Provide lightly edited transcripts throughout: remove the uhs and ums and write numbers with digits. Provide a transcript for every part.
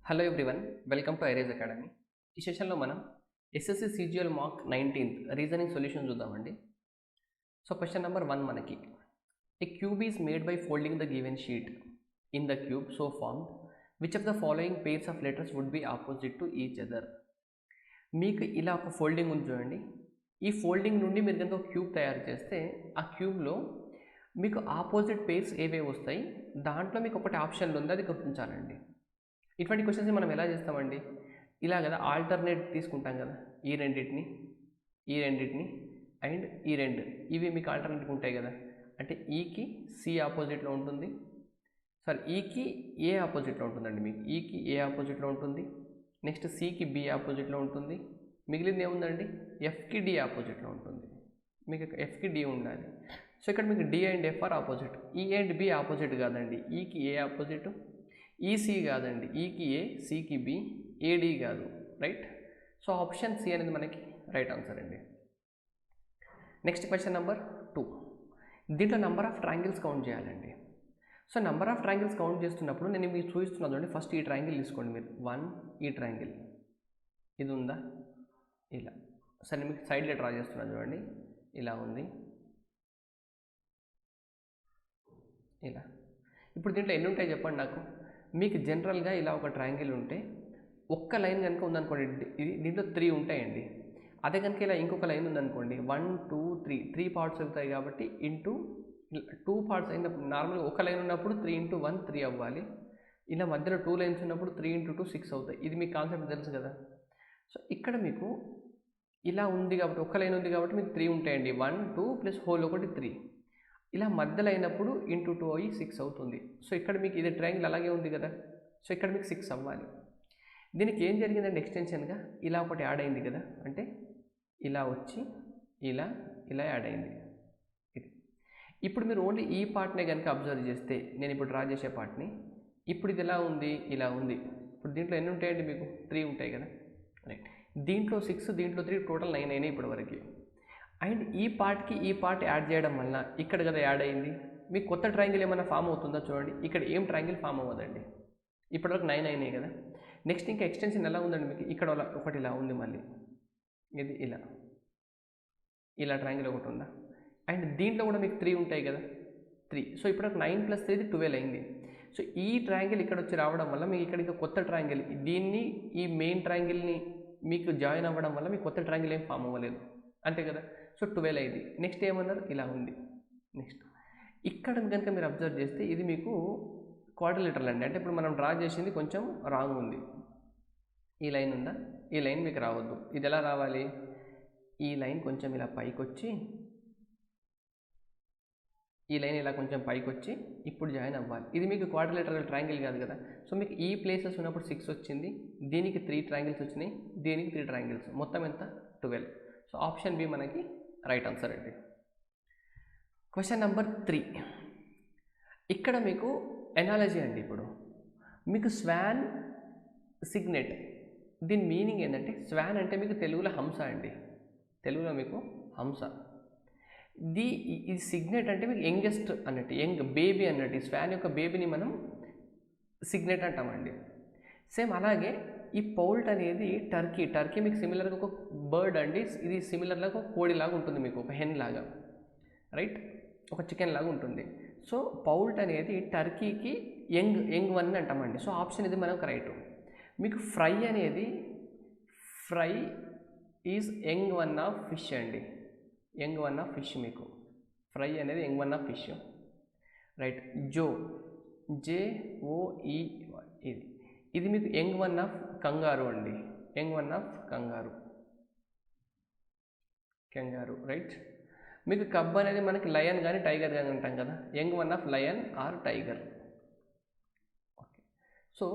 Hello everyone, welcome to Irage academy. ఈ సెషన్లో మనం SSC CGL mark 19th reasoning solution చూద్దామండి. సో క్వశ్చన్ నెంబర్ 1 మనకి a cube is made by folding the given sheet in the cube so formed which of the following pairs of letters would be opposite to each other. మీకు ఇలా ఒక folding ఉంది చూడండి. ఈ folding నుండి మీరు కనుక ఒక క్యూబ్ తయారు చేస్తే ఆ క్యూబ్లో మీకు ఆపోజిట్ పేర్స్ ఏవేవి వస్తాయి, దాంట్లో మీకు ఒకటి ఆప్షన్లు ఉంది, అది గుర్తించాలండి. ఇటువంటి క్వశ్చన్స్ మనం ఎలా చేస్తామండి, ఇలా కదా ఆల్టర్నేట్ తీసుకుంటాం కదా, ఈ రెండింటిని అండ్ ఈ రెండు, ఇవి మీకు ఆల్టర్నేట్గా ఉంటాయి కదా. అంటే ఈకి సి ఆపోజిట్లో ఉంటుంది, ఈకి ఏ ఆపోజిట్లో ఉంటుందండి. మీకు ఈకి ఏ ఆపోజిట్లో ఉంటుంది, నెక్స్ట్ సికి బి ఆపోజిట్లో ఉంటుంది, మిగిలింది ఏముందండి ఎఫ్కి డి ఆపోజిట్లో ఉంటుంది. మీకు ఎఫ్కి డి ఉండాలి. సో ఇక్కడ మీకు D and F are opposite, E and B opposite కాదండి. ఈకి ఏ ఆపోజిట్, ఈసీ కాదండి, ఈకి ఏ, సికి బి, ఏడి కాదు, రైట్. సో ఆప్షన్ సి అనేది మనకి రైట్ ఆన్సర్ అండి. Next question number 2. దీంట్లో నెంబర్ ఆఫ్ ట్రయాంగిల్స్ కౌంట్ చేయాలండి. So number of triangles count చేస్తున్నప్పుడు నేను మీకు చూపిస్తున్నాను చూడండి. ఫస్ట్ ఈ ట్రయాంగిల్ తీసుకోండి మీరు, 1 ఈ ట్రయాంగిల్ ఇది ఉందా, ఇలా. సరే మీకు సైడ్లో డ్రా చేస్తున్నాను చూడండి, ఇలా ఉంది, ఇలా. ఇప్పుడు దీంట్లో ఎన్ని ఉంటాయి చెప్పండి నాకు. మీకు జనరల్గా ఇలా ఒక ట్రయాంగిల్ ఉంటే ఒక్క లైన్ కనుక ఉందనుకోండి, ఇది దీంట్లో 3 ఉంటాయండి. అదే కనుక ఇలా ఇంకొక లైన్ ఉందనుకోండి, 1 2 3 పార్ట్స్ అవుతాయి కాబట్టి ఇంటూ 2 పార్ట్స్ అయినప్పుడు, నార్మల్గా ఒక లైన్ ఉన్నప్పుడు 3 × 1 3 అవ్వాలి. ఇలా మధ్యలో 2 లైన్స్ ఉన్నప్పుడు 3 × 2 6 అవుతాయి. ఇది మీకు కాన్సెప్ట్ తెలుసు కదా. సో ఇక్కడ మీకు ఇలా ఉంది కాబట్టి, ఒక్క లైన్ ఉంది కాబట్టి మీకు 3 ఉంటాయండి. 1 2 ప్లస్ హోల్ ఒకటి 3. ఇలా మధ్యలో అయినప్పుడు ఇంటూ 2 అయ్యి 6 అవుతుంది. సో ఇక్కడ మీకు ఇది ట్రయాంగిల్ అలాగే ఉంది కదా. సో ఇక్కడ మీకు 6 అవ్వాలి. దీనికి ఏం జరిగిందంటే ఎక్స్టెన్షన్గా ఇలా ఒకటి యాడ్ అయింది కదా, అంటే ఇలా వచ్చి ఇలా ఇలా యాడ్ అయింది ఇది. ఇప్పుడు మీరు ఓన్లీ ఈ పార్ట్నే కనుక అబ్జర్వ్ చేస్తే, నేను ఇప్పుడు డ్రా చేసే పార్ట్ని, ఇప్పుడు ఇది ఎలా ఉంది, ఇలా ఉంది. ఇప్పుడు దీంట్లో ఎన్ని ఉంటాయండి, మీకు 3 ఉంటాయి కదా, రైట్. దీంట్లో 6, దీంట్లో 3, టోటల్ 9 అయినాయి ఇప్పటివరకు. అండ్ ఈ పార్ట్కి ఈ పార్ట్ యాడ్ చేయడం వలన ఇక్కడ కదా యాడ్ అయింది, మీకు కొత్త ట్రయాంగిల్ ఏమైనా ఫామ్ అవుతుందో చూడండి. ఇక్కడ ఏం ట్రయాంగిల్ ఫామ్ అవ్వదండి, ఇప్పటివరకు 9 అయినాయి కదా. నెక్స్ట్ ఇంకా ఎక్స్టెన్షన్ ఎలా ఉందండి, మీకు ఇక్కడ ఒకటి ఇలా ఉంది, మళ్ళీ ఇది ఇలా ఇలా ట్రయాంగిల్ ఒకటి ఉందా. అండ్ దీంట్లో కూడా మీకు 3 ఉంటాయి కదా, 3. సో ఇప్పుడు 9 + 3 12 అయింది. సో ఈ ట్రయాంగిల్ ఇక్కడ వచ్చి రావడం వల్ల మీకు ఇక్కడ ఇంకా కొత్త ట్రయాంగిల్, దీన్ని ఈ మెయిన్ ట్రయాంగిల్ని మీకు జాయిన్ అవ్వడం వల్ల మీకు కొత్త ట్రయాంగిల్ ఏం ఫామ్ అవ్వలేదు, అంతే కదా. సో 12 అయింది. నెక్స్ట్ ఏమన్నారు, ఇలా ఉంది. నెక్స్ట్ ఇక్కడ కనుక మీరు అబ్జర్వ్ చేస్తే ఇది మీకు క్వాడ్రిలేటరల్ అండి. అంటే ఇప్పుడు మనం డ్రా చేసింది కొంచెం రాంగ్ ఉంది. ఈ లైన్ ఉందా, ఈ లైన్ మీకు రావద్దు. ఇది ఎలా రావాలి, ఈ లైన్ కొంచెం ఇలా పైకి వచ్చి, ఈ లైన్ ఇలా కొంచెం పైకి వచ్చి ఇప్పుడు జాయిన్ అవ్వాలి. ఇది మీకు క్వాడ్రిలేటరల్ ట్రయాంగిల్ కాదు కదా. సో మీకు ఈ ప్లేసెస్ ఉన్నప్పుడు 6 వచ్చింది, దీనికి 3 ట్రయాంగిల్స్ వచ్చినాయి, దీనికి 3 ట్రయాంగిల్స్, మొత్తం ఎంత 12. సో ఆప్షన్ బి మనకి రైట్ ఆన్సర్ అండి. Question number 3. ఇక్కడ మీకు ఎనాలజీ అండి. ఇప్పుడు మీకు స్వాన్ సిగ్నెట్, దీని మీనింగ్ ఏంటంటే, స్వాన్ అంటే మీకు తెలుగులో హంస అండి, తెలుగులో మీకు హంస. ఈ సిగ్నెట్ అంటే మీకు యంగెస్ట్ అన్నట్టు, యంగ్ బేబీ అన్నట్టు. ఈ స్వాన్ యొక్క బేబీని మనం సిగ్నెట్ అంటామండి. సేమ్ అలాగే ఈ పౌల్ట్ అనేది టర్కీ మీకు సిమిలర్గా ఒక బర్డ్ అండి. ఇది సిమిలర్గా ఒక కోడిలాగా ఉంటుంది, మీకు ఒక హెన్ లాగా, రైట్, ఒక చికెన్ లాగా ఉంటుంది. సో పౌల్ట్ అనేది టర్కీకి యంగ్ వన్ అంటామండి. సో ఆప్షన్ ఇది మనకు రైట్. మీకు ఫ్రై అనేది, fry is young one of fish అండి, యంగ్ వన్ ఆఫ్ ఫిష్. మీకు ఫ్రై అనేది young one of fish, right. JOE ఇది మీకు యంగ్ వన్ ఆఫ్ కంగారు అండి, యంగ్ వన్ ఆఫ్ కంగారు, రైట్. మీకు కబ్ అనేది మనకి లయన్ కానీ టైగర్ కానీ అంటాం కదా, young one of lion or tiger. Okay, so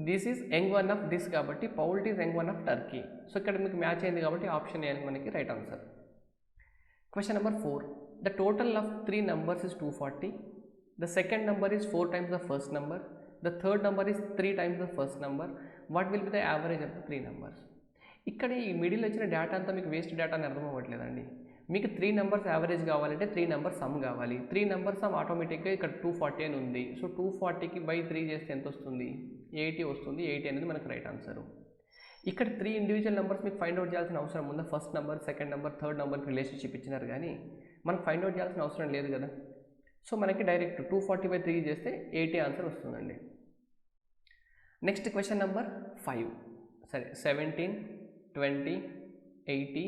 this is young one of this కాబట్టి poult is young one of turkey. So ఇక్కడ మీకు మ్యాచ్ అయింది కాబట్టి ఆప్షన్ ఏ మనకి right answer. Question number 4. The total of 3 numbers is 240. The second number is 4 times the first number. The third number is 3 times the first number. What will be the average of the 3 numbers? ఇక్కడ ఈ middle వచ్చిన data అంతా మీకు waste data అని అర్థం అవ్వట్లేదండి. మీకు 3 numbers average కావాలంటే 3 numbers some కావాలి. 3 numbers సమ్ ఆటోమేటిక్గా ఇక్కడ 240 అని ఉంది. సో 240కి బై 3 చేస్తే ఎంత వస్తుంది, 80 వస్తుంది. 80 అనేది మనకు రైట్ ఆన్సర్. ఇక్కడ 3 ఇండివిజువల్ నెంబర్స్ మీకు ఫైండ్ అవుట్ చేయాల్సిన అవసరం ఉందా? First number, second number, third నెంబర్కి రిలేషన్షిప్ ఇచ్చినారు కానీ మనకు ఫైండ్ అవుట్ చేయాల్సిన అవసరం లేదు కదా. సో మనకి డైరెక్ట్ 240/3 చేస్తే 80 ఆన్సర్ వస్తుందండి. Next question number 5. సరే 17, 20, 80,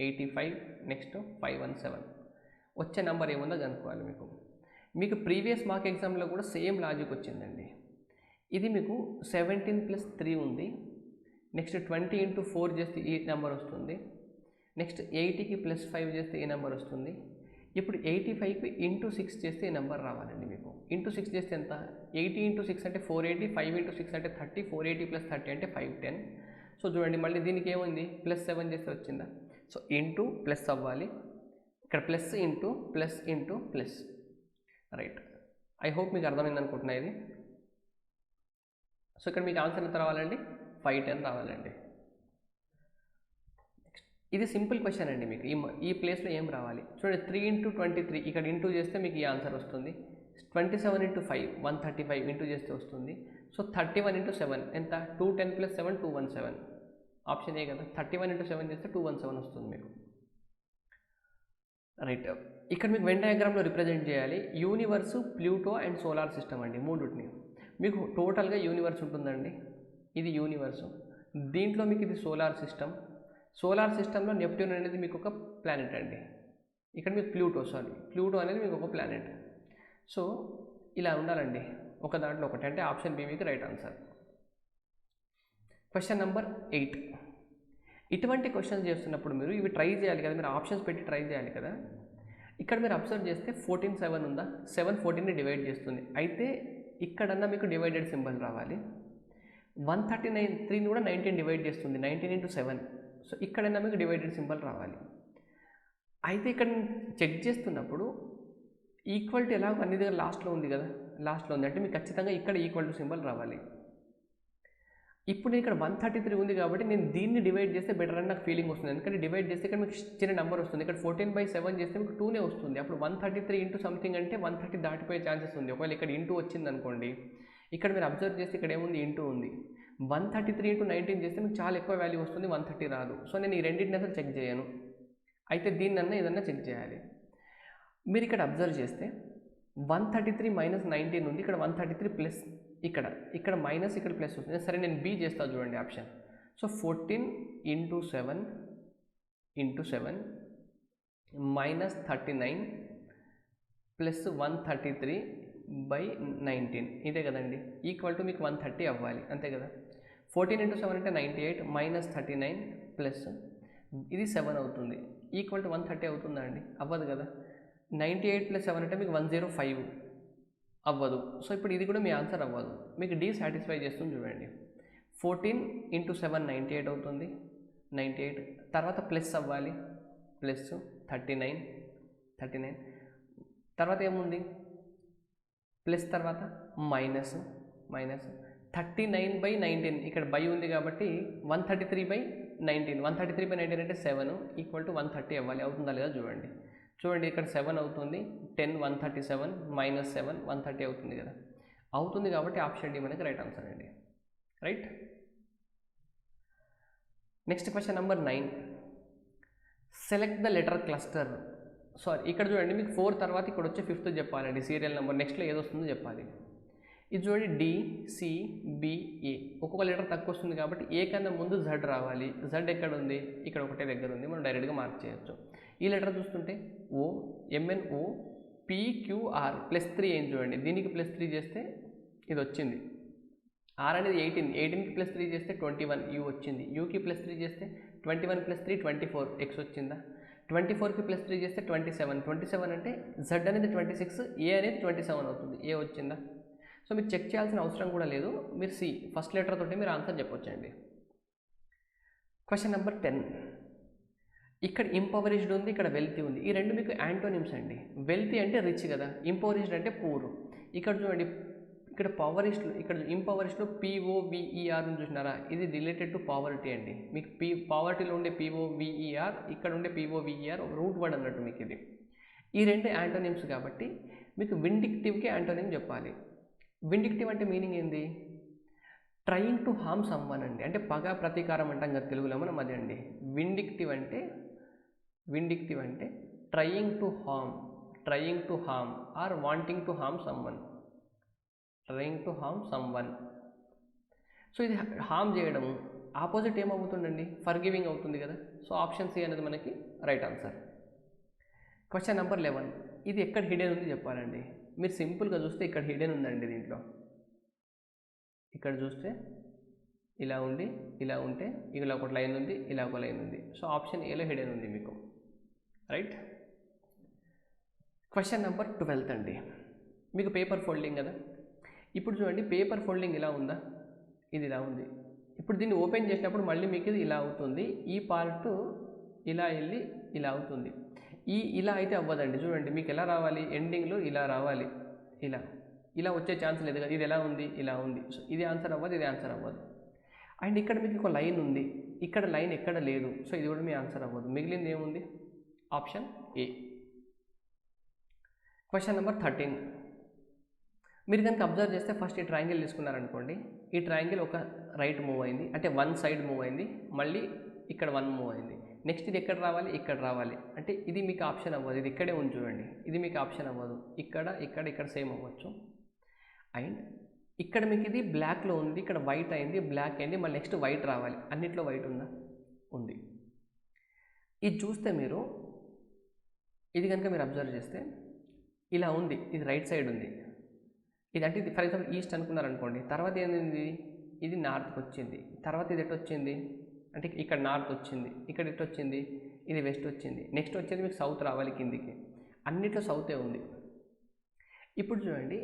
85, నెక్స్ట్ 517 వచ్చే నెంబర్ ఏముందో కనుక్కోవాలి. మీకు ప్రీవియస్ మార్క్ ఎగ్జామ్లో కూడా సేమ్ లాజిక్ వచ్చిందండి. ఇది మీకు 17 + 3 ఉంది. నెక్స్ట్ 20 × 4 చేస్తే ఈ నెంబర్ వస్తుంది. నెక్స్ట్ 80కి +5 చేస్తే ఈ నెంబర్ వస్తుంది. ఇప్పుడు 85కి × 6 చేస్తే ఈ నెంబర్ రావాలండి. మీకు × 6 చేస్తే ఎంత? 80 × 6 అంటే 480, 5 × 6 అంటే 30, 480 + 30 అంటే 510. సో చూడండి మళ్ళీ దీనికి ఏముంది? +7 చేస్తే వచ్చిందా? సో ఇంటూ ప్లస్ అవ్వాలి. ఇక్కడ plus into plus into plus. Right, I hope మీకు అర్థమైంది అనుకుంటున్నా ఇది. సో ఇక్కడ మీకు ఆన్సర్ ఎంత రావాలండి? 510 రావాలండి. ఇది సింపుల్ క్వశ్చన్ అండి. మీకు ఈ ప్లేస్లో ఏం రావాలి చూడండి. 3 × 23 ఇక్కడ ఇంటూ చేస్తే మీకు ఈ ఆన్సర్ వస్తుంది. 27 × 5 135 ఇంటూ చేస్తే వస్తుంది. సో 31 × 7 ఎంత? 210 + 7 217. ఆప్షన్ ఏ కదా. 31 × 7 చేస్తే 217 వస్తుంది మీకు. రైట్, ఇక్కడ మీకు వెన్ డయాగ్రామ్లో రిప్రజెంట్ చేయాలి. Universe, Pluto and solar system అండి, మూడుని. మీకు టోటల్గా యూనివర్స్ ఉంటుందండి. ఇది యూనివర్సు, దీంట్లో మీకు ఇది సోలార్ సిస్టమ్. సోలార్ సిస్టంలో నెప్ట్యూన్ అనేది మీకు ఒక ప్లానెట్ అండి. ఇక్కడ మీకు ప్లూటో అనేది మీకు ఒక ప్లానెట్. సో ఇలా ఉండాలండి, ఒక దాంట్లో ఒకటి. అంటే ఆప్షన్ బి మీకు రైట్ ఆన్సర్. Question number 8. ఇటువంటి క్వశ్చన్స్ చేస్తున్నప్పుడు మీరు ఇవి ట్రై చేయాలి కదా, మీరు ఆప్షన్స్ పెట్టి ట్రై చేయాలి కదా. ఇక్కడ మీరు అబ్జర్వ్ చేస్తే 14 7 ఉందా? 7 14ని డివైడ్ చేస్తుంది. అయితే ఇక్కడన్నా మీకు డివైడెడ్ సింబల్ రావాలి. 139 3ని కూడా 19 డివైడ్ చేస్తుంది, 19 × 7. సో ఇక్కడైనా మీకు డివైడెడ్ సింబల్ రావాలి. అయితే ఇక్కడ చెక్ చేస్తున్నప్పుడు ఈక్వల్ టు ఎలా అన్ని దగ్గర లాస్ట్లో ఉంది కదా, లాస్ట్లో ఉంది అంటే మీకు ఖచ్చితంగా ఇక్కడ ఈక్వల్ టు సింబల్ రావాలి. ఇప్పుడు ఇక్కడ 133 ఉంది కాబట్టి నేను దీన్ని డివైడ్ చేస్తే బెటర్ అని నాకు ఫీలింగ్ వస్తుంది. ఎందుకంటే డివైడ్ చేస్తే ఇక్కడ మీకు చిన్న నెంబర్ వస్తుంది. ఇక్కడ 14/7 చేస్తే మీకు 2నే వస్తుంది. అప్పుడు 133 × సంథింగ్ అంటే 130 దాటిపోయే ఛాన్సెస్ ఉంది. ఒకవేళ ఇక్కడ ఇంటూ వచ్చింది అనుకోండి, ఇక్కడ మీరు అబ్జర్వ్ చేస్తే ఇక్కడ ఏముంది? ఇంటూ ఉంది. 133 × 19 చేస్తే మీకు చాలా ఎక్కువ వాల్యూ వస్తుంది, 130 రాదు. సో నేను ఈ రెండింటిని అసలు చెక్ చేయను. అయితే దీన్నన్నా ఏదన్నా చెక్ చేయాలి. మీరు ఇక్కడ అబ్జర్వ్ చేస్తే 133 - 19 ఉంది. ఇక్కడ 133 ప్లస్ ఇక్కడ మైనస్ ఇక్కడ ప్లస్ వస్తుంది. సరే నేను బి చేస్తాను చూడండి ఆప్షన్. సో 14 × 7 × 7 -39 ప్లస్ 133/19 ఇదే కదండి. ఈక్వల్ టు మీకు 130 అవ్వాలి, అంతే కదా. 14 × 7 అంటే 98 -39 ప్లస్ ఇది 7 అవుతుంది. ఈక్వల్ టు 130 అవుతుందా అండి? అవ్వదు కదా. 98 + 7 అంటే మీకు 105 అవ్వదు. సో ఇప్పుడు ఇది కూడా మీ ఆన్సర్ అవ్వదు. మీకు డి సాటిస్ఫై చేస్తుంది చూడండి. 14 × 7 98 అవుతుంది. 98 తర్వాత ప్లస్ అవ్వాలి, ప్లస్ 39 తర్వాత ఏముంది? ప్లస్ తర్వాత మైనస్ 39/19 ఇక్కడ బై ఉంది కాబట్టి 133/19 133/19 అంటే 7 ఈక్వల్ టు 130 అవ్వాలి. అవుతుందా లేదా చూడండి. ఇక్కడ 7 అవుతుంది. 10 137 -7 130 అవుతుంది కదా. అవుతుంది కాబట్టి ఆప్షన్ డి మనకి రైట్ ఆన్సర్ అండి. Right. Next question number 9. Select the letter cluster. ఇక్కడ చూడండి మీకు 4 తర్వాత ఇక్కడ వచ్చే 5th చెప్పాలండి సీరియల్ నెంబర్. నెక్స్ట్లో ఏది వస్తుందో చెప్పాలి. ఇది చూడండి డి, సి, బి, ఏ. ఒక్కొక్క లెటర్ తక్కువ వస్తుంది కాబట్టి ఏ కన్నా ముందు జెడ్ రావాలి. జెడ్ ఎక్కడ ఉంది? ఇక్కడ ఒకటే దగ్గర ఉంది, మనం డైరెక్ట్గా మార్క్ చేయొచ్చు. ఈ లెటర్ చూస్తుంటే ఓ, ఎంఎన్ఓ, పిక్యూఆర్ +3 ఏం చూడండి. దీనికి +3 చేస్తే ఇది వచ్చింది. ఆర్ అనేది 18, 18కి +3 చేస్తే 21 యూ వచ్చింది. యూకి +3 చేస్తే 21 + 3 24 ఎక్స్ వచ్చిందా. 24కి +3 చేస్తే 27, 27 అంటే జెడ్ అనేది 26, ఏ అనేది 27 అవుతుంది. ఏ వచ్చిందా. సో మీరు చెక్ చేయాల్సిన అవసరం కూడా లేదు. మీరు సి ఫస్ట్ లెటర్ తోటి మీరు ఆన్సర్ చెప్పొచ్చండి. Question number 10. ఇక్కడ ఇంపవరిష్డ్ ఉంది, ఇక్కడ వెల్తీ ఉంది. ఈ రెండు మీకు యాంటోనిమ్స్ అండి. వెల్తీ అంటే రిచ్ కదా, ఇంపవరిష్డ్ అంటే పూర్. ఇక్కడ చూడండి ఇక్కడ పవరిష్డ్, ఇక్కడ ఇంపవరిష్డ్లో POVER చూసినారా, ఇది రిలేటెడ్ టు పావర్టీ అండి. మీకు పావర్టీలో ఉండే POVER, ఇక్కడ ఉండే POVER ఒక రూట్ వర్డ్ అన్నట్టు మీకు ఇది. ఈ రెండు యాంటోనిమ్స్ కాబట్టి మీకు విండిక్టివ్కి యాంటోనిమ్ చెప్పాలి. విండిక్టివ్ అంటే మీనింగ్ ఏంది? ట్రయింగ్ టు హార్మ్ సమ్వన్ అండి, అంటే పగ ప్రతీకారం అంటాం కదా తెలుగులో మనం, అదే అండి. విండిక్టివ్ అంటే trying to harm or wanting to harm someone. Trying to harm someone. So ఇది హార్మ్ చేయడము, ఆపోజిట్ ఏమవుతుందండి, ఫర్గివింగ్ అవుతుంది కదా. సో ఆప్షన్ సి అనేది మనకి రైట్ ఆన్సర్. Question number 11. ఇది ఎక్కడ హిడెన్ ఉంది చెప్పాలండి. మీరు సింపుల్గా చూస్తే ఇక్కడ హిడెన్ ఉందండి దీంట్లో. ఇక్కడ చూస్తే ఇలా ఉండి ఇలా ఉంటే ఇలా ఒక లైన్ ఉంది, ఇలా ఒక లైన్ ఉంది. సో ఆప్షన్ ఏలో హిడెన్ ఉంది మీకు, రైట్. క్వశ్చన్ నెంబర్ 12 అండి. మీకు పేపర్ ఫోల్డింగ్ కదా. ఇప్పుడు చూడండి, పేపర్ ఫోల్డింగ్ ఇలా ఉందా, ఇది ఇలా ఉంది. ఇప్పుడు దీన్ని ఓపెన్ చేసినప్పుడు మళ్ళీ మీకు ఇది ఇలా అవుతుంది, ఈ పార్ట్ ఇలా వెళ్ళి ఇలా అవుతుంది. ఇలా అయితే అవ్వదండి. చూడండి మీకు ఎలా రావాలి, ఎండింగ్లో ఇలా రావాలి, ఇలా వచ్చే ఛాన్స్ లేదు కదా. ఇది ఎలా ఉంది, ఇలా ఉంది. సో ఇది ఆన్సర్ అవ్వదు, ఇది ఆన్సర్ అవ్వదు. అండ్ ఇక్కడ మీకు ఒక లైన్ ఉంది, ఇక్కడ లైన్ ఎక్కడ లేదు. సో ఇది కూడా మీ ఆన్సర్ అవ్వదు. మిగిలింది ఏముంది, ఆప్షన్ ఏ. Question number 13. మీరు కనుక అబ్జర్వ్ చేస్తే ఫస్ట్ ఈ ట్రయాంగిల్ తీసుకున్నారనుకోండి, ఈ ట్రయాంగిల్ ఒక రైట్ మూవ్ అయింది, అంటే వన్ సైడ్ మూవ్ అయింది, మళ్ళీ ఇక్కడ వన్ మూవ్ అయింది. నెక్స్ట్ ఇది ఎక్కడ రావాలి, ఇక్కడ రావాలి. అంటే ఇది మీకు ఆప్షన్ అవ్వదు, ఇది ఇక్కడే ఉంది చూడండి, ఇది మీకు ఆప్షన్ అవ్వదు. ఇక్కడ సేమ్ అవ్వచ్చు. అండ్ ఇక్కడ మీకు ఇది బ్లాక్లో ఉంది, ఇక్కడ వైట్ అయింది, బ్లాక్ అయింది, మళ్ళీ నెక్స్ట్ వైట్ రావాలి. అన్నిట్లో వైట్ ఉందా, ఉంది. ఇది చూస్తే మీరు ఇది కనుక మీరు అబ్జర్వ్ చేస్తే ఇలా ఉంది, ఇది రైట్ సైడ్ ఉంది. ఇది అంటే ఇది ఫర్ ఎగ్జాంపుల్ ఈస్ట్ అనుకున్నారనుకోండి, తర్వాత ఏంది, ఇది నార్త్కి వచ్చింది. తర్వాత ఇది ఎటు వచ్చింది అంటే ఇక్కడ నార్త్ వచ్చింది, ఇక్కడ ఎటు వచ్చింది, ఇది వెస్ట్ వచ్చింది. నెక్స్ట్ వచ్చేది మీకు సౌత్ రావాలి కిందికి. అన్నిట్లో సౌతే ఉంది. ఇప్పుడు చూడండి,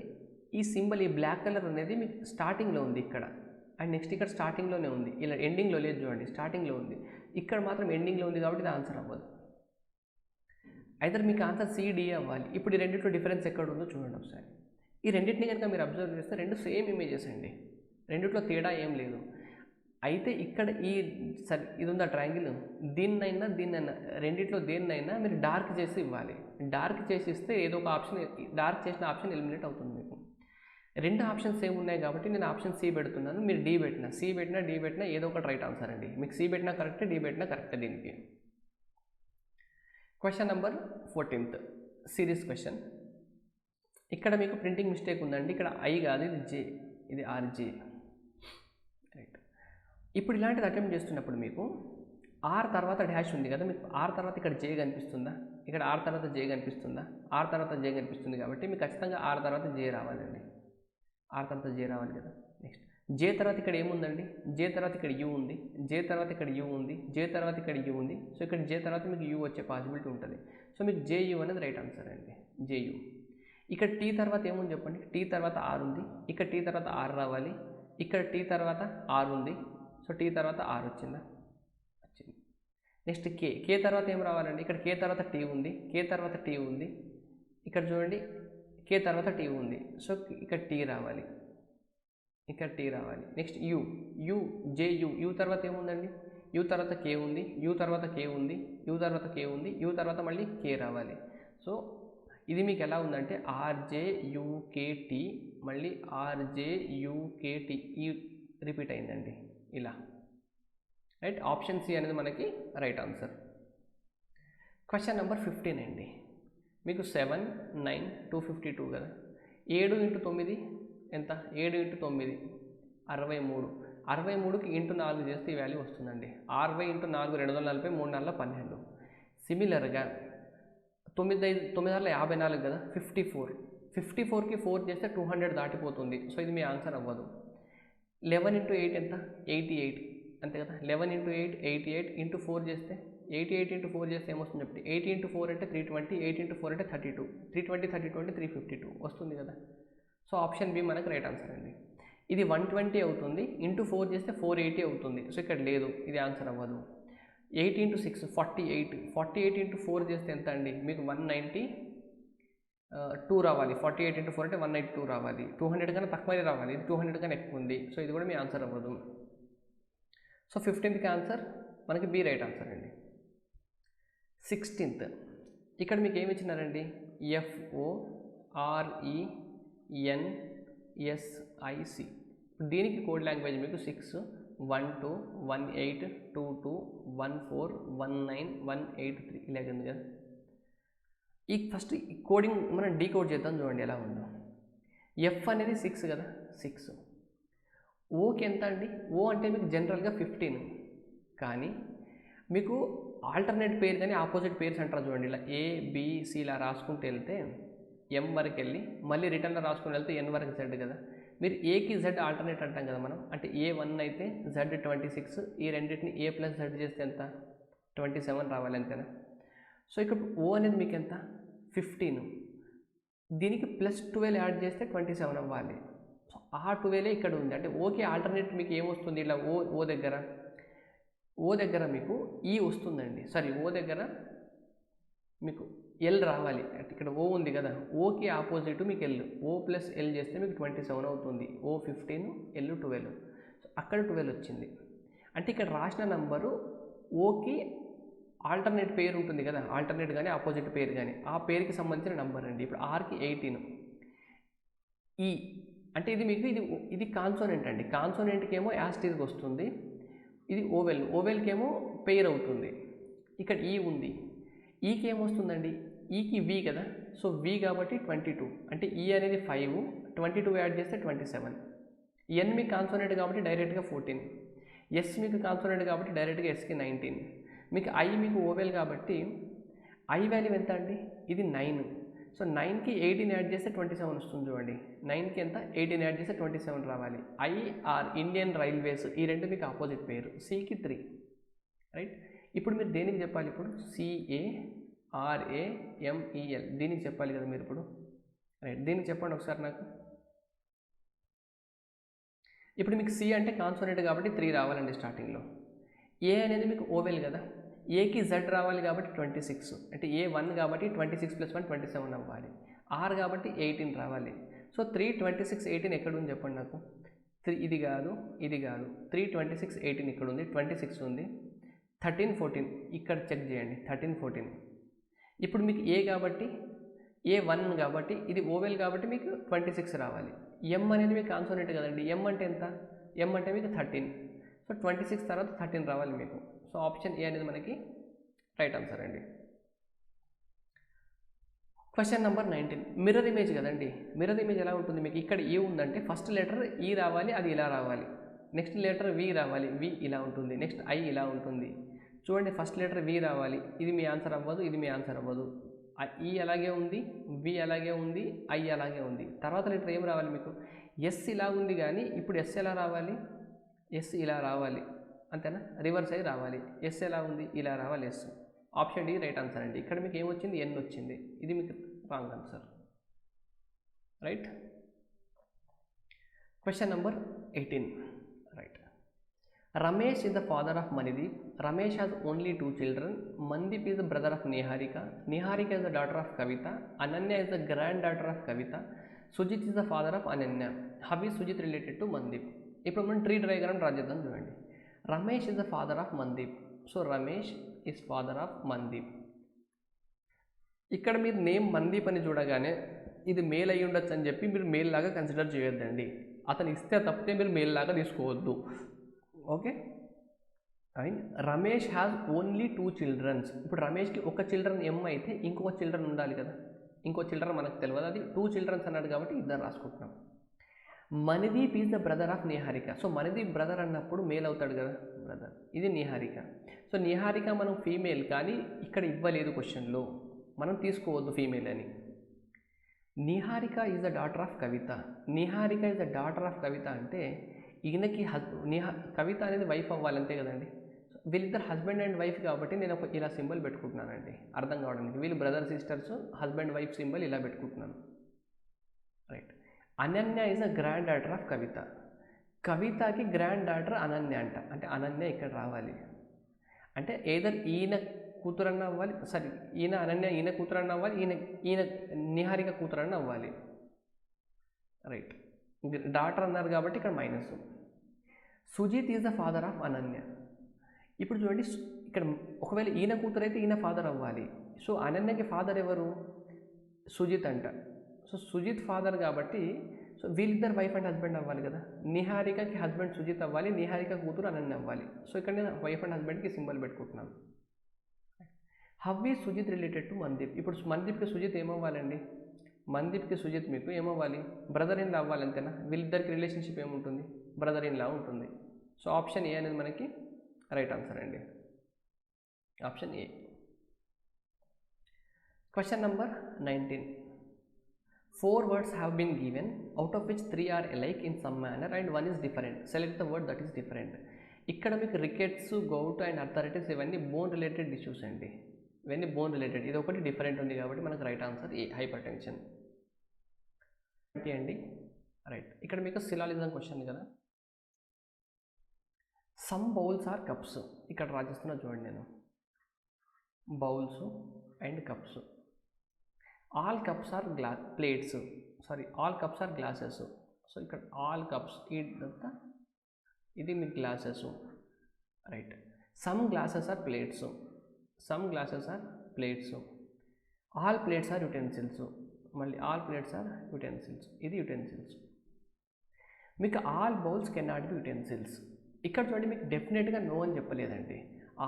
ఈ సింబల్, ఈ బ్లాక్ కలర్ అనేది మీకు స్టార్టింగ్లో ఉంది ఇక్కడ, అండ్ నెక్స్ట్ ఇక్కడ స్టార్టింగ్లోనే ఉంది, ఇలా ఎండింగ్లో లేదు చూడండి, స్టార్టింగ్లో ఉంది. ఇక్కడ మాత్రం ఎండింగ్లో ఉంది కాబట్టి ఇది ఆన్సర్ అవ్వదు. ఐదర్ మీకు ఆన్సర్ సిడి అవ్వాలి. ఇప్పుడు ఈ రెండింటిలో డిఫరెన్స్ ఎక్కడ ఉందో చూడండి ఒకసారి. ఈ రెండింటిని కనుక మీరు అబ్జర్వ్ చేస్తే రెండు సేమ్ ఇమేజెస్ అండి, రెండిట్లో తేడా ఏం లేదు. అయితే ఇక్కడ ఇది ఉందా ట్రయాంగిల్, దీన్నైనా రెండిట్లో దేన్నైనా మీరు డార్క్ చేసి ఇవ్వాలి. డార్క్ చేసి ఇస్తే ఏదో ఒక ఆప్షన్, డార్క్ చేసిన ఆప్షన్ ఎలిమినేట్ అవుతుంది మీకు. రెండు ఆప్షన్స్ సేమ్ ఉన్నాయి కాబట్టి నేను ఆప్షన్ సి పెడుతున్నాను. మీరు డి పెట్టినా, సి పెట్టినా, డి పెట్టినా ఏదో ఒకటి రైట్ ఆన్సర్ అండి. మీకు సి పెట్టినా కరెక్టే, డి పెట్టినా కరెక్టే దీనికి. Question number 14th series question. ఇక్కడ మీకు ప్రింటింగ్ మిస్టేక్ ఉందండి. ఇక్కడ ఐ కాదు, ఇది జే, ఇది ఆర్జే, రైట్. ఇప్పుడు ఇలాంటిది అటెంప్ట్ చేస్తున్నప్పుడు మీకు ఆర్ తర్వాత డాష్ ఉంది కదా, మీకు ఆర్ తర్వాత ఇక్కడ జే కనిపిస్తుందా, ఇక్కడ ఆర్ తర్వాత జే కనిపిస్తుందా, ఆర్ తర్వాత జే కనిపిస్తుంది కాబట్టి మీకు ఖచ్చితంగా ఆర్ తర్వాత జే రావాలండి. ఆర్ తర్వాత జే రావాలి కదా. నెక్స్ట్ జే తర్వాత ఇక్కడ ఏముందండి, జే తర్వాత ఇక్కడ యూ ఉంది, జే తర్వాత ఇక్కడ యూ ఉంది, జే తర్వాత ఇక్కడ యూ ఉంది. సో ఇక్కడ జే తర్వాత మీకు యూ వచ్చే పాసిబిలిటీ ఉంటుంది. సో మీకు జేయూ అనేది రైట్ ఆన్సర్ అండి, జేయూ. ఇక్కడ టీ తర్వాత ఏముంది చెప్పండి, టీ తర్వాత ఆర్ ఉంది, ఇక్కడ టీ తర్వాత ఆర్ రావాలి, ఇక్కడ టీ తర్వాత ఆర్ ఉంది. సో టీ తర్వాత ఆర్ వచ్చిందా, వచ్చింది. నెక్స్ట్ కే తర్వాత ఏం రావాలండి, ఇక్కడ కే తర్వాత టీ ఉంది, కే తర్వాత టీ ఉంది, ఇక్కడ చూడండి కే తర్వాత టీ ఉంది. సో ఇక్కడ టీ రావాలి, ఇక్కడ టీ రావాలి. నెక్స్ట్ యూ జేయూ, యూ తర్వాత ఏముందండి, యూ తర్వాత కే ఉంది, యూ తర్వాత కే ఉంది, యూ తర్వాత కే ఉంది, యూ తర్వాత మళ్ళీ కే రావాలి. సో ఇది మీకు ఎలా ఉందంటే ఆర్జేయూకేటీ, మళ్ళీ ఆర్జేయూకేటీ, ఈ రిపీట్ అయిందండి ఇలా, రైట్. ఆప్షన్ సి అనేది మనకి రైట్ ఆన్సర్. క్వశ్చన్ నెంబర్ 15 అండి. మీకు 7, 9, 252 కదా. 7 × 9 ఎంత, 7 × 9 63. 63కి ఇంటూ 4 చేస్తే ఈ వాల్యూ వస్తుందండి. 60 × 4 240, 3 4 12. సిమిలర్గా 9 54 కదా, 54. 54కి 4 చేస్తే 200 దాటిపోతుంది. సో ఇది మీ ఆన్సర్ అవ్వదు. 11 × 8 ఎంత, 88 అంతే కదా. 11 × 8 88, ఇంటూ 4 చేస్తే 88 × 4 చేస్తే ఏమొస్తుంది చెప్పండి, 8 × 4 అంటే 320, 8 × 4 అంటే 32, 320 32 అంటే 352 వస్తుంది కదా. సో ఆప్షన్ బి మనకు రైట్ ఆన్సర్ అండి. ఇది 120 అవుతుంది, ఇంటూ 4 చేస్తే 480 అవుతుంది. సో ఇక్కడ లేదు, ఇది ఆన్సర్ అవ్వదు. 8 × 6 48, 48 × 4 చేస్తే ఎంత అండి, మీకు 192 రావాలి. 48 × 4 అంటే 192 రావాలి. 200 కన్నా తక్కువనే రావాలి, ఇది 200 కన్నా ఎక్కువ ఉంది. సో ఇది కూడా మీ ఆన్సర్ అవ్వదు. సో 15th ఆన్సర్ మనకి బి రైట్ ఆన్సర్ అండి. 16th ఇక్కడ మీకు ఏమి ఇచ్చినారండి, FORENSIC. దీనికి కోడ్ లాంగ్వేజ్ మీకు 6 1 2 1 8 2 2 1 4 1 9 1 8 3 ఇలాగ ఉంది కదా. ఈ ఫస్ట్ ఈ కోడింగ్ మనం డీకోడ్ చేద్దాం, చూడండి ఎలా ఉందో. ఎఫ్ అనేది 6 కదా, 6. ఓకి ఎంత అండి? ఓ అంటే మీకు జనరల్గా 15, కానీ మీకు ఆల్టర్నేట్ పేరు కానీ ఆపోజిట్ పేర్స్ అంటారు చూడండి. ఇలా ఏబిసి ఇలా రాసుకుంటూ వెళ్తే ఎం వరకు వెళ్ళి మళ్ళీ రిటర్న్లో రాసుకుని వెళ్తే ఎన్ వరకు జెడ్ కదా. మీరు ఏకి జెడ్ ఆల్టర్నేట్ అంటాం కదా మనం, అంటే ఏ1 అయితే జెడ్ 26, ఈ రెండింటిని ఏ ప్లస్ జెడ్ చేస్తే ఎంత 27 రావాలి అంతేనా. సో ఇక్కడ ఓ అనేది మీకు ఎంత 15, దీనికి ప్లస్ 12 యాడ్ చేస్తే 27 అవ్వాలి. సో ఆ 12 ఇక్కడ ఉంది, అంటే ఓకే ఆల్టర్నేట్ మీకు ఏమొస్తుంది ఇలా ఓ దగ్గర మీకు ఈ వస్తుందండి. సారీ, ఓ దగ్గర మీకు ఎల్ రావాలి. అంటే ఇక్కడ ఓ ఉంది కదా, ఓకి ఆపోజిట్ మీకు ఎల్, ఓ ప్లస్ ఎల్ చేస్తే మీకు 27 అవుతుంది. ఓ 15, ఎల్ 12. సో అక్కడ 12 వచ్చింది. అంటే ఇక్కడ రాసిన నంబరు ఓకి ఆల్టర్నేట్ పేరు ఉంటుంది కదా, ఆల్టర్నేట్ కానీ ఆపోజిట్ పేరు కానీ ఆ పేరుకి సంబంధించిన నంబర్ అండి. ఇప్పుడు ఆర్కి 18, ఈ అంటే ఇది మీకు ఇది కాన్సోనెంట్ అండి. కాన్సోనెంట్కి ఏమో యాస్టీస్కి వస్తుంది, ఇది ఓవెల్కి ఏమో పెయిర్ అవుతుంది. ఇక్కడ ఈ ఉంది, ఈకి ఏమొస్తుందండి, ఈకి వి కదా. సో వి కాబట్టి 22, అంటే ఈ అనేది 5, 22 యాడ్ చేస్తే 27. ఎన్ మీకు కాన్సోనెంట్ కాబట్టి డైరెక్ట్గా 14, ఎస్ మీకు కాన్సోనెంట్ కాబట్టి డైరెక్ట్గా ఎస్కి 19, మీకు ఐ మీకు ఓవెల్ కాబట్టి ఐ వాల్యూ ఎంత అండి, ఇది 9. సో 9కి 18 యాడ్ చేస్తే 27 వస్తుంది చూడండి. 9కి ఎంత 18 యాడ్ చేస్తే 27 రావాలి. ఐఆర్ ఇండియన్ రైల్వేస్, ఈ రెండు మీకు ఆపోజిట్ పేరు. సికి 3, రైట్. ఇప్పుడు మీరు దేనికి చెప్పాలి, ఇప్పుడు CARAMEL దీనికి చెప్పాలి కదా మీరు ఇప్పుడు, రైట్. దీనికి చెప్పండి ఒకసారి నాకు. ఇప్పుడు మీకు సి అంటే కాన్సోనెంట్ కాబట్టి 3 రావాలండి స్టార్టింగ్లో. ఏ అనేది మీకు ఓవెల్ కదా, ఏకి జెడ్ రావాలి కాబట్టి 26, అంటే A1 కాబట్టి 26 + 1 27 అవ్వాలి. ఆర్ కాబట్టి 18 రావాలి. సో 3 26 18 ఎక్కడ ఉంది చెప్పండి నాకు. 3 ఇది కాదు 3 26 18 ఇక్కడ ఉంది, 26 ఉంది, 13 14 ఇక్కడ చెక్ చేయండి, 13 14. ఇప్పుడు మీకు ఏ కాబట్టి A1 కాబట్టి ఇది ఓవెల్ కాబట్టి మీకు 26 రావాలి. ఎం అనేది మీకు కాన్సోనెంట్ కదండి, ఎం అంటే ఎంత, ఎం అంటే మీకు 13. సో 26 తర్వాత 13 రావాలి మీకు. సో ఆప్షన్ ఏ అనేది మనకి రైట్ ఆన్సర్ అండి. క్వశ్చన్ నెంబర్ 19, మిర్రర్ ఇమేజ్ కదండి. మిర్రర్ ఇమేజ్ ఎలా ఉంటుంది మీకు, ఇక్కడ ఏ ఉందంటే ఫస్ట్ లెటర్ ఈ రావాలి, అది ఇలా రావాలి. నెక్స్ట్ లెటర్ వి రావాలి, వి ఇలా ఉంటుంది. నెక్స్ట్ ఐ ఇలా ఉంటుంది. చూడండి, ఫస్ట్ లెటర్ వి రావాలి, ఇది మీ ఆన్సర్ అవ్వదు, ఇది మీ ఆన్సర్ అవ్వదు. ఈ అలాగే ఉంది, వి అలాగే ఉంది, ఐ అలాగే ఉంది. తర్వాత లెటర్ ఏం రావాలి మీకు, ఎస్ ఇలా ఉంది, కానీ ఇప్పుడు ఎస్ ఎలా రావాలి, ఎస్ ఇలా రావాలి అంతేనా, రివర్స్ అయ్యి రావాలి. ఎస్ ఎలా ఉంది, ఇలా రావాలి S. Option D right answer అండి. ఇక్కడ మీకు ఏమొచ్చింది, ఎన్ వచ్చింది, ఇది మీకు wrong answer, right. Question number 18, right. Ramesh is the father of Manidip. Ramesh has only 2 children. Mandeep is the brother of Niharika. Niharika is the daughter of Kavita. Ananya is the granddaughter of Kavita. Sujit is the father of Ananya. How is Sujit related to Mandeep? ఇప్పుడు మనం tree diagram draw చేద్దాం చూడండి. Ramesh is the father of Mandeep. So Ramesh is father of Mandeep. ఇక్కడ మీరు name Mandeep అని చూడగానే ఇది male అయ్యి ఉండొచ్చు అని చెప్పి మీరు మేల్ లాగా కన్సిడర్ చేయొద్దండి. అతను ఇస్తే తప్పితే మీరు మేల్ లాగా తీసుకోవద్దు, okay. And Ramesh has only 2 childrens. ఇప్పుడు రమేష్కి ఒక చిల్డ్రన్ ఎం అయితే ఇంకొక చిల్డ్రన్ ఉండాలి కదా, ఇంకో చిల్డ్రన్ మనకు తెలియదు, అది 2 చిల్డ్రన్స్ అన్నాడు కాబట్టి ఇద్దరు రాసుకుంటున్నాం. Manideep is the brother of Niharika. So Manideep brother అన్నప్పుడు మేల్ అవుతాడు కదా, బ్రదర్. ఇది నిహారిక. సో నిహారిక మనం ఫీమేల్, కానీ ఇక్కడ ఇవ్వలేదు క్వశ్చన్లో, మనం తీసుకోవద్దు ఫీమేల్ అని. Niharika is the daughter of Kavita. Niharika is the daughter of Kavita అంటే ఈయనకి కవిత అనేది వైఫ్ అవ్వాలి అంతే కదండి. వీళ్ళిద్దరు హస్బెండ్ అండ్ వైఫ్ కాబట్టి నేను ఒక ఇలా సింబల్ పెట్టుకుంటున్నానండి అర్థం కావడానికి. వీళ్ళు brother sisters, husband wife symbol ఇలా పెట్టుకుంటున్నాను, right. Ananya is a granddaughter of Kavita. కవితకి గ్రాండ్ డాటర్ అనన్య అంట, అంటే అనన్య ఇక్కడ రావాలి. అంటే ఏదర్ ఈయన కూతురన్న అవ్వాలి, సారీ ఈయన అనన్య ఈయన కూతురన్న అవ్వాలి, ఈయన నిహారిక కూతురన్న అవ్వాలి, రైట్. డాటర్ అన్నారు కాబట్టి ఇక్కడ minus. Sujit is the father of Ananya. ఇప్పుడు చూడండి, ఇక్కడ ఒకవేళ ఈయన కూతురు అయితే ఈయన ఫాదర్ అవ్వాలి. సో అనన్యకి ఫాదర్ ఎవరు, సుజిత్ అంట. సో సుజిత్ ఫాదర్ కాబట్టి సో వీళ్ళిద్దరు వైఫ్ అండ్ హస్బెండ్ అవ్వాలి కదా, నిహారికకి హస్బెండ్ సుజిత్ అవ్వాలి, నిహారిక కూతురు అనన్య అవ్వాలి. సో ఇక్కడ నేను వైఫ్ అండ్ హస్బెండ్కి సింబల్ పెట్టుకుంటున్నాను. How is Sujit related to Mandeep? ఇప్పుడు మందీప్కి సుజిత్ ఏమవ్వాలండి? మందీప్కి సుజిత్ మీకు ఏమవ్వాలి? బ్రదర్ ఇన్ లా అవ్వాలి, అంతేనా? వీళ్ళిద్దరికి రిలేషన్షిప్ ఏముంటుంది? బ్రదర్ ఇన్ లా ఉంటుంది. సో ఆప్షన్ ఏ అనేది మనకి రైట్ ఆన్సర్ అండి, option A. Question number 19. 4 words have been given, out of which 3 are alike in some manner and 1 is different. Select the word that is different. ఇక్కడ మీకు rickets, govt and arthritis ఇవన్నీ bone related issues అండి, ఇవన్నీ bone related. ఇది ఒకటి different ఉంది కాబట్టి మనకు right answer A, hypertension అండి. రైట్, ఇక్కడ మీకు సిలాలిజం క్వశ్చన్ కదా. సమ్ బౌల్స్ ఆర్ కప్స్, ఇక్కడ రాజేస్తున్నా చూడండి నేను, bowls and cups. All cups are plates, sorry all cups are glasses. So ఇక్కడ ఆల్ కప్స్ ఇదంతా ఇది మీ glasses, right. Some glasses are plates, some glasses are plates. All plates are utensils, మళ్ళీ all plates are utensils, ఇది utensils. మీకు all bowls can not be utensils, ఇక్కడ చూడండి మీకు డెఫినెట్గా నో అని చెప్పలేదండి,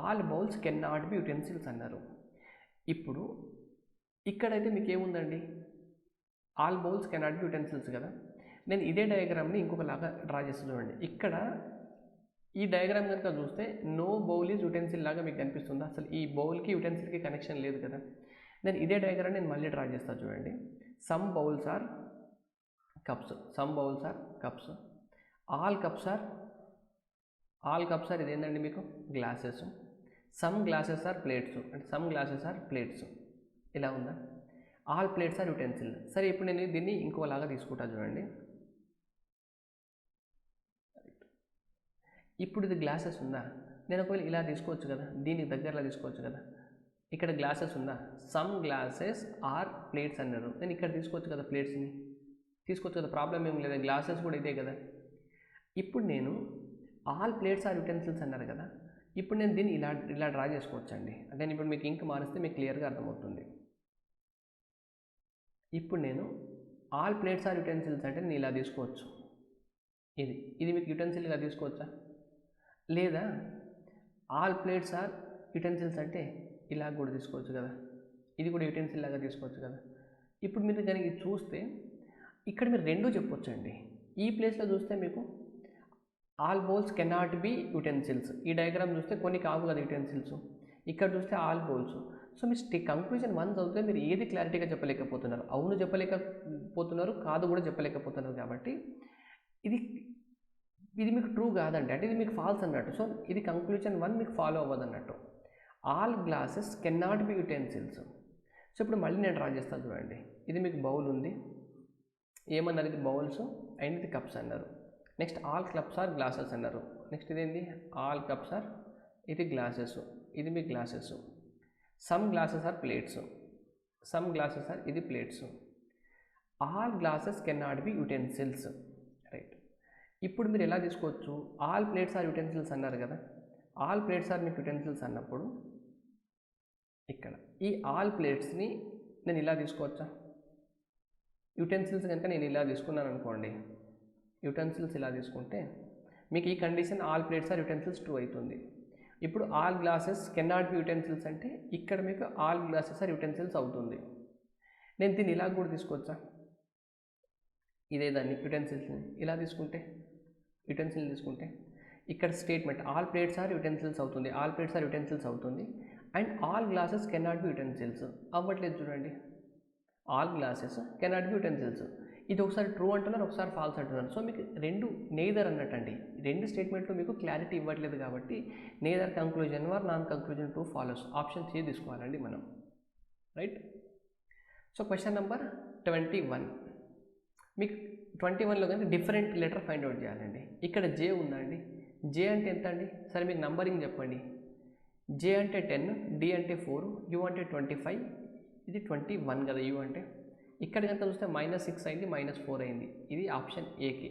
all bowls can not be utensils అన్నారు. ఇప్పుడు ఇక్కడైతే మీకు ఏముందండి, all bowls can not be utensils కదా. నేను ఇదే డయాగ్రామ్ని ఇంకొకలాగా డ్రా చేస్తాను చూడండి. ఇక్కడ ఈ డయాగ్రామ్ కనుక చూస్తే నో బౌల్ ఈజ్ యుటెన్సిల్ లాగా మీకు కనిపిస్తుందా? అసలు ఈ బౌల్కి యుటెన్సిల్కి కనెక్షన్ లేదు కదా. నేను ఇదే డయాగ్రామ్ నేను మళ్ళీ డ్రా చేస్తాను చూడండి. Some bowls are cups, some bowls are cups. All cups are ఇది ఏంటండి మీకు glasses. Some glasses are plates, అంటే సమ్ గ్లాసెస్ ఆర్ ప్లేట్స్, ఇలా ఉందా. All plates are utensil. సరే, ఇప్పుడు నేను దీన్ని ఇంకోలాగా తీసుకుంటా చూడండి. ఇప్పుడు ఇది గ్లాసెస్ ఉందా, నేను ఒకవేళ ఇలా తీసుకోవచ్చు కదా, దీనికి దగ్గరలా తీసుకోవచ్చు కదా. ఇక్కడ గ్లాసెస్ ఉందా, సమ్ గ్లాసెస్ ఆర్ ప్లేట్స్ అన్నారు, నేను ఇక్కడ తీసుకోవచ్చు కదా, ప్లేట్స్ని తీసుకోవచ్చు కదా, ప్రాబ్లం ఏం లేదు, గ్లాసెస్ కూడా ఇదే కదా. ఇప్పుడు నేను ఆల్ ప్లేట్స్ ఆర్ యుటెన్సిల్స్ అన్నారు కదా, ఇప్పుడు నేను దీన్ని ఇలా డ్రా చేసుకోవచ్చు అండి. అంటే ఇప్పుడు మీకు ఇంక్ మారిస్తే మీకు క్లియర్గా అర్థమవుతుంది. ఇప్పుడు నేను ఆల్ ప్లేట్స్ ఆర్ యుటెన్సిల్స్ అంటే నేను ఇలా తీసుకోవచ్చు, ఇది మీకు యుటెన్సిల్గా తీసుకోవచ్చా? లేదా ఆల్ ప్లేట్స్ ఆర్ యుటెన్సిల్స్ అంటే ఇలా కూడా తీసుకోవచ్చు కదా, ఇది కూడా యుటెన్సిల్ లాగా తీసుకోవచ్చు కదా. ఇప్పుడు మీరు కనుక చూస్తే ఇక్కడ మీరు రెండు చెప్పొచ్చు అండి. ఈ ప్లేస్లో చూస్తే మీకు all bowls cannot be utensils, ఈ డయాగ్రామ్ చూస్తే కొన్ని కావు కదా యుటెన్సిల్స్, ఇక్కడ చూస్తే ఆల్ బౌల్స్. సో మీ కంక్లూజన్ 1 చదివితే మీరు ఏది క్లారిటీగా చెప్పలేకపోతున్నారు, అవును చెప్పలేకపోతున్నారు, కాదు కూడా చెప్పలేకపోతున్నారు. కాబట్టి ఇది మీకు ట్రూ కాదండి, అంటే ఇది మీకు ఫాల్స్ అన్నట్టు. సో ఇది కంక్లూజన్ 1 మీకు ఫాలో అవ్వదు అన్నట్టు. All glasses can not be utensils. So ఇప్పుడు మళ్ళీ నేను డ్రా చేస్తాను చూడండి. ఇది మీకు బౌల్ ఉంది, ఏమన్నారు, ఇది బౌల్స్ అండ్ ఇది కప్స్ అన్నారు. Next all cups are glasses అన్నారు. నెక్స్ట్ ఇదేంటి, ఆల్ కప్స్ ఆర్, ఇది గ్లాసెస్, ఇది మీ glasses. Some glasses are plates, some glasses are, ఇది plates. All glasses can not be utensils, right. ఇప్పుడు మీరు ఎలా తీసుకోవచ్చు, ఆల్ ప్లేట్స్ ఆర్ యుటెన్సిల్స్ అన్నారు కదా, ఆల్ ప్లేట్స్ ఆర్ మీకు యుటెన్సిల్స్ అన్నప్పుడు ఇక్కడ ఈ ఆల్ ప్లేట్స్ని నేను ఇలా తీసుకోవచ్చా? యుటెన్సిల్స్ కనుక నేను ఇలా తీసుకున్నాను అనుకోండి, యుటెన్సిల్స్ ఇలా తీసుకుంటే మీకు ఈ condition all plates are utensils true అవుతుంది. ఇప్పుడు all glasses can not be utensils అంటే ఇక్కడ మీకు ఆల్ గ్లాసెస్ ఆర్ యుటెన్సిల్స్ అవుతుంది. నేను దీన్ని ఇలా కూడా తీసుకోవచ్చా? ఇదే దాన్ని యుటెన్సిల్స్ని ఇలా తీసుకుంటే, యుటెన్సిల్ తీసుకుంటే ఇక్కడ statement all plates are utensils అవుతుంది, ఆల్ ప్లేట్స్ ఆర్ యుటెన్సిల్స్ అవుతుంది. And all glasses can not be utensils అవ్వట్లేదు చూడండి, all glasses can not be utensils. ఇది ఒకసారి ట్రూ అంటున్నారు, ఒకసారి ఫాల్స్ అంటున్నారు. సో మీకు రెండు నేదర్ అన్నట్టండి, రెండు స్టేట్మెంట్లో మీకు క్లారిటీ ఇవ్వట్లేదు కాబట్టి neither conclusion or non conclusion 2 follows. Option C తీసుకోవాలండి మనం, రైట్. So question number 21. మీకు 21లో కనుక డిఫరెంట్ లెటర్ ఫైండ్ అవుట్ చేయాలండి. ఇక్కడ J ఉందండి, J అంటే ఎంత అండి? సరే మీకు నంబరింగ్ చెప్పండి. J అంటే 10, D అంటే 4, U అంటే 25, ఇది 21 కదా U అంటే. ఇక్కడ కనుక చూస్తే -6 అయింది, -4 అయింది. ఇది ఆప్షన్ ఏకి.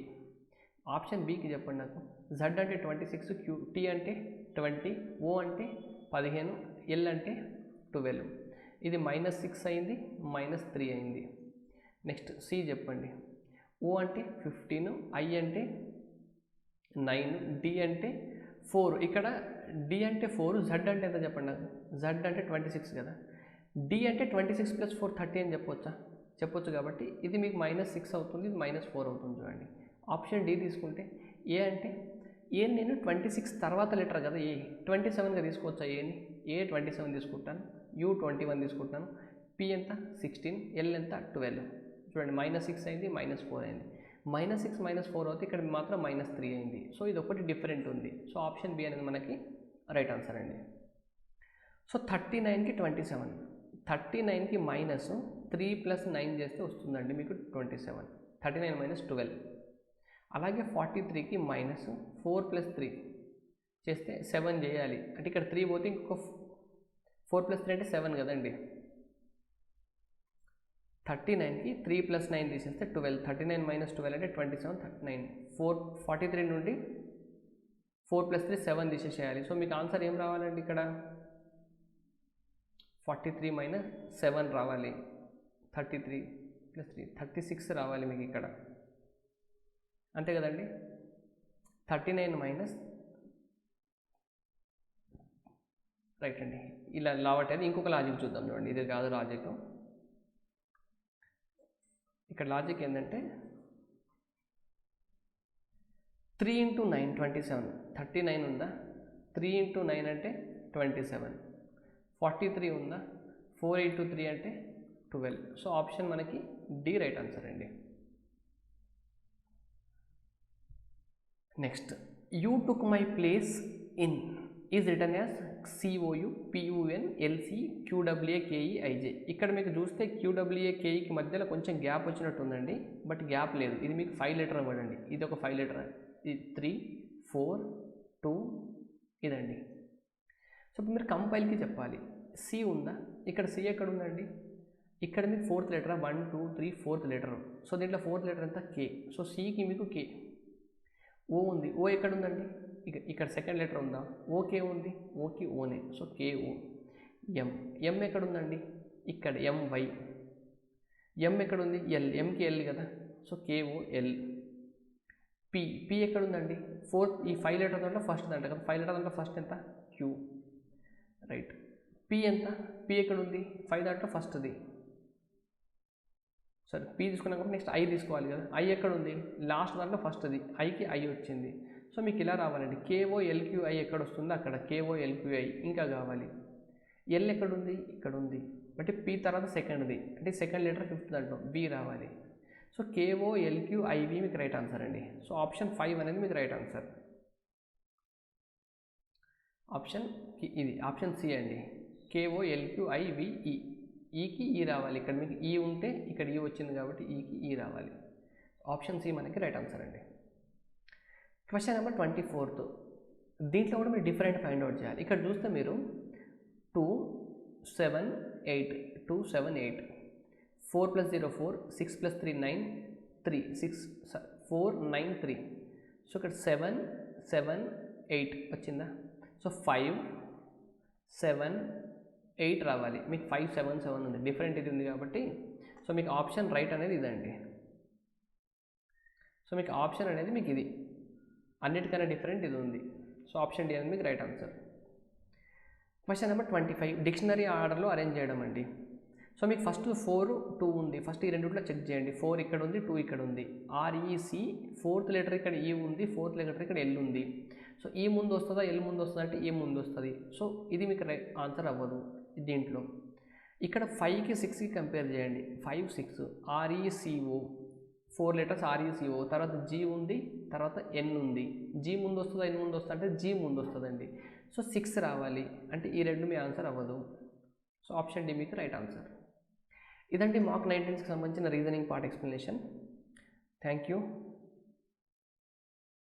ఆప్షన్ బికి చెప్పండి నాకు. Z అంటే 26, T అంటే 20, O అంటే 15, L అంటే 12. ఇది -6 అయింది, -3 అయింది. నెక్స్ట్ C చెప్పండి. ఓ అంటే 15, ఐ అంటే 9, డి అంటే 4. ఇక్కడ డి అంటే 4, జెడ్ అంటే ఎంత చెప్పండి నాకు? జెడ్ అంటే 26 కదా. డి అంటే 26 + 4 30 అని చెప్పొచ్చు కాబట్టి ఇది మీకు -6 అవుతుంది, ఇది -4 అవుతుంది. చూడండి ఆప్షన్ డి తీసుకుంటే. ఏ అంటే ఏ నేను 26 తర్వాత లెటర్ కదా, ఏ 27గా తీసుకోవచ్చా? ఏని ఏ 27 తీసుకుంటాను, యూ 21 తీసుకుంటాను, పి ఎంత 16, ఎల్ ఎంత 12. చూడండి -6 అయింది, -4 అయింది. -6 -4 అవుతుంది, ఇక్కడ మాత్రం -3 అయింది. సో ఇది ఒకటి డిఫరెంట్ ఉంది. సో ఆప్షన్ బి అనేది మనకి రైట్ ఆన్సర్ అండి. సో 39కి 27, 39కి -3 + 9 చేస్తే వస్తుందండి మీకు 27, 39 - 12. అలాగే 43కి -4 + 3 చేస్తే 7 చేయాలి. అంటే ఇక్కడ 3 పోతే ఇంకొక 4 + 3 అంటే 7 కదండి. 39కి 3 + 9 తీసేస్తే 12, 39 - 12 అంటే 27, 39. 43 నుండి 4 + 3 7 తీసేసేయాలి. సో మీకు ఆన్సర్ ఏం రావాలండి? ఇక్కడ 43 - 7 రావాలి. 33 + 3 36 రావాలి మీకు ఇక్కడ, అంతే కదండి. 39 రైట్ అండి. ఇలా లావట్టేది. ఇంకొక లాజిక్ చూద్దాం చూడండి. ఇది కాదు లాజిక్. ఇక్కడ లాజిక్ ఏంటంటే 3 × 9 27, 39 ఉందా? 3 × 9 అంటే 27. 43 ఉందా? 4 × 3 అంటే 12. సో ఆప్షన్ మనకి డి రైట్ ఆన్సర్ అండి. Next, you took my place in is return as COU PUN LC QWAKE IJ. ఇక్కడ మీకు చూస్తే QWAKEకి మధ్యలో కొంచెం గ్యాప్ వచ్చినట్టు ఉందండి, బట్ గ్యాప్ లేదు. ఇది మీకు 5 లెటర్ అవ్వడండి. ఇది ఒక 5 లెటర్, ఇది 3 4 2 ఇదండి. సో ఇప్పుడు మీరు కంపైల్కి చెప్పాలి. సి ఉందా? ఇక్కడ సి ఎక్కడ ఉందండి? ఇక్కడ మీకు 4th letter, 1 2 3 4th letter. So దీంట్లో 4th లెటర్ ఎంత? కే. సో సికి మీకు కే. ఓ ఉంది, ఓ ఎక్కడ ఉందండి? ఇక్కడ 2nd లెటర్ ఉందా? ఓకే ఉంది, ఓకి ఓనే. So KO. ఎం, ఎం ఎక్కడ ఉందండి? ఇక్కడ ఎంవై. ఎం ఎక్కడ ఉంది? ఎల్, ఎంకి ఎల్ కదా. So KO L. P, P ఎక్కడ ఉందండి? 4th, ఈ 5 లెటర్ దాంట్లో ఫస్ట్ అంట కదా. 5 లెటర్ దాంట్లో ఫస్ట్ ఎంత? క్యూ. రైట్. పి ఎంత? పి ఎక్కడ ఉంది? 5 దాంట్లో ఫస్ట్ది. సరే, పి తీసుకున్నాం కాబట్టి నెక్స్ట్ ఐ తీసుకోవాలి కదా. ఐ ఎక్కడ ఉంది? లాస్ట్ దాంట్లో ఫస్ట్ది. ఐకి ఐ వచ్చింది. సో మీకు ఇలా రావాలండి. KOLQI ఎక్కడ వస్తుందో అక్కడ KOLQI ఇంకా కావాలి. ఎల్ ఎక్కడ ఉంది? ఇక్కడ ఉంది. అంటే పి తర్వాత సెకండ్ది, అంటే 2nd లెటర్ 5th దాంట్లో బి రావాలి. సో KOLQIV మీకు రైట్ ఆన్సర్ అండి. సో ఆప్షన్ 5 అనేది మీకు రైట్ ఆన్సర్. ఆప్షన్ ఇది ఆప్షన్ సి అండి. KOLQIVE. ఈకి ఈ రావాలి. ఇక్కడ మీకు ఈ ఉంటే ఇక్కడ ఈ వచ్చింది కాబట్టి ఈకి ఈ రావాలి. ఆప్షన్ సి మనకి రైట్ ఆన్సర్ అండి. Question number 24th. దీంట్లో కూడా మీరు డిఫరెంట్ ఫైండ్ అవుట్ చేయాలి. ఇక్కడ చూస్తే మీరు 2 7 8 2 7 8 4 + 0 4 6 + 3 9 3 6 4 9 3. సో ఇక్కడ 7 7 8 వచ్చిందా? సో 5 7 8 రావాలి. మీకు 5 7 7 ఉంది, డిఫరెంట్ ఇది ఉంది కాబట్టి సో మీకు ఆప్షన్ రైట్ అనేది ఇదండి. సో మీకు ఆప్షన్ అనేది మీకు ఇది అన్నిటికన్నా డిఫరెంట్ ఇది ఉంది. సో ఆప్షన్ డి అనేది మీకు right answer. Question number 25. Dictionary ఆర్డర్లో అరేంజ్ చేయడం అండి. సో మీకు ఫస్ట్ 4 2 ఉంది. ఫస్ట్ ఈ రెండిట్లో చెక్ చేయండి. 4 ఇక్కడ ఉంది, 2 ఇక్కడ ఉంది. REC 4th లెటర్ ఇక్కడ ఈ ఉంది, 4th లెటర్ ఇక్కడ ఎల్ ఉంది. సో ఈ ముందు వస్తుందా, ఎల్ ముందు వస్తుందా అంటే ఏ ముందు వస్తుంది. సో ఇది మీకు ఆన్సర్ అవ్వదు దీంట్లో. ఇక్కడ 5కి 6కి కంపేర్ చేయండి. 5 6 RECO 4 లెటర్స్ RECO, తర్వాత G ఉంది, తర్వాత N ఉంది. G ముందు వస్తుందా, N ముందు వస్తుందా అంటే G ముందు వస్తుందండి. సో 6 రావాలి. అంటే ఈ రెండు మీ ఆన్సర్ అవ్వదు. సో ఆప్షన్ డి మీకు రైట్ ఆన్సర్. ఇదండి మాక్ 19కి సంబంధించిన reasoning part explanation. Thank you.